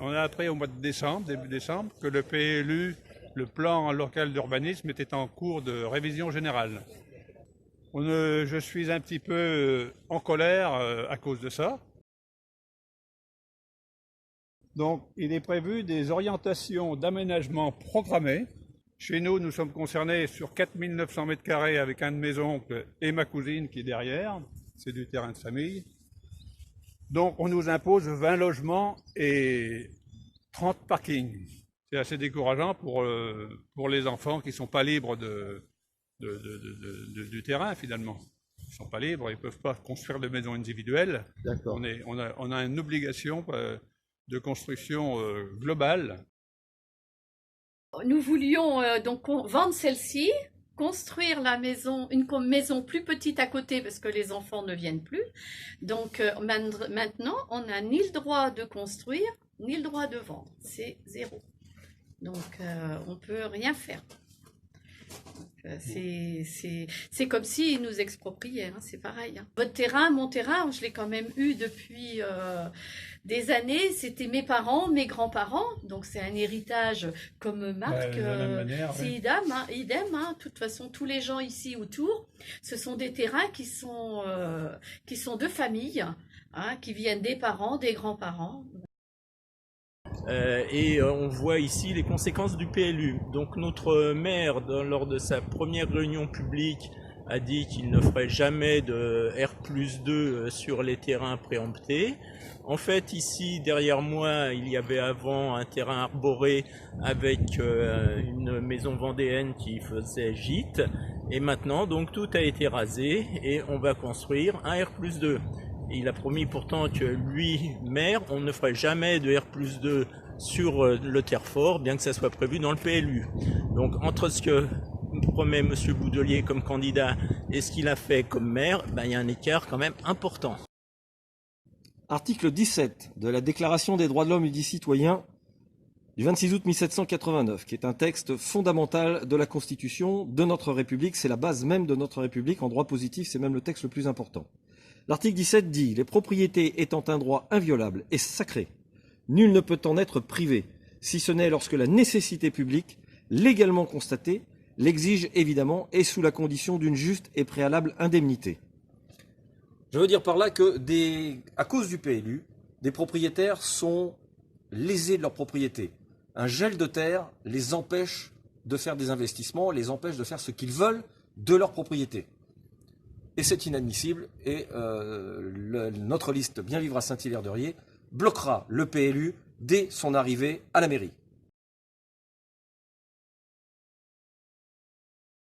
On a appris au mois de décembre, début décembre, que le PLU, le plan local d'urbanisme, était en cours de révision générale. Je suis un petit peu en colère à cause de ça. Donc, il est prévu des orientations d'aménagement programmées. Chez nous, nous sommes concernés sur 4900 m² avec un de mes oncles et ma cousine qui est derrière. C'est du terrain de famille. Donc, on nous impose 20 logements et 30 parkings. C'est assez décourageant pour les enfants qui ne sont pas libres du terrain, finalement. Ils ne sont pas libres, ils ne peuvent pas construire de maisons individuelles. D'accord. On a une obligation de construction globale. Nous voulions donc vendre celle-ci, construire la maison, une maison plus petite à côté parce que les enfants ne viennent plus. Donc maintenant, on n'a ni le droit de construire, ni le droit de vendre. C'est zéro. Donc on ne peut rien faire. C'est comme s'ils nous expropriaient, hein, c'est pareil. Hein. Votre terrain, mon terrain, je l'ai quand même eu depuis des années. C'était mes parents, mes grands-parents, donc c'est un héritage comme Marc. De la même manière, c'est oui. idem. Hein. De toute façon, tous les gens ici autour, ce sont des terrains qui sont de famille, hein, qui viennent des parents, des grands-parents. Et on voit ici les conséquences du PLU. Donc notre maire, lors de sa première réunion publique, a dit qu'il ne ferait jamais de R+2 sur les terrains préemptés. En fait, ici, derrière moi, il y avait avant un terrain arboré avec une maison vendéenne qui faisait gîte. Et maintenant, donc, tout a été rasé et on va construire un R+2. Il a promis pourtant que lui, maire, on ne ferait jamais de R+2 sur le Terrefort, bien que ça soit prévu dans le PLU. Donc entre ce que promet M. Boudelier comme candidat et ce qu'il a fait comme maire, il y a un écart quand même important. Article 17 de la Déclaration des droits de l'homme et du citoyen du 26 août 1789, qui est un texte fondamental de la Constitution de notre République. C'est la base même de notre République. En droit positif, c'est même le texte le plus important. L'article 17 dit « Les propriétés étant un droit inviolable et sacré, nul ne peut en être privé, si ce n'est lorsque la nécessité publique, légalement constatée, l'exige évidemment et sous la condition d'une juste et préalable indemnité. » Je veux dire par là que, à cause du PLU, des propriétaires sont lésés de leur propriété. Un gel de terre les empêche de faire des investissements, les empêche de faire ce qu'ils veulent de leur propriété. Et c'est inadmissible, et notre liste Bien vivre à Saint-Hilaire-de-Riez bloquera le PLU dès son arrivée à la mairie.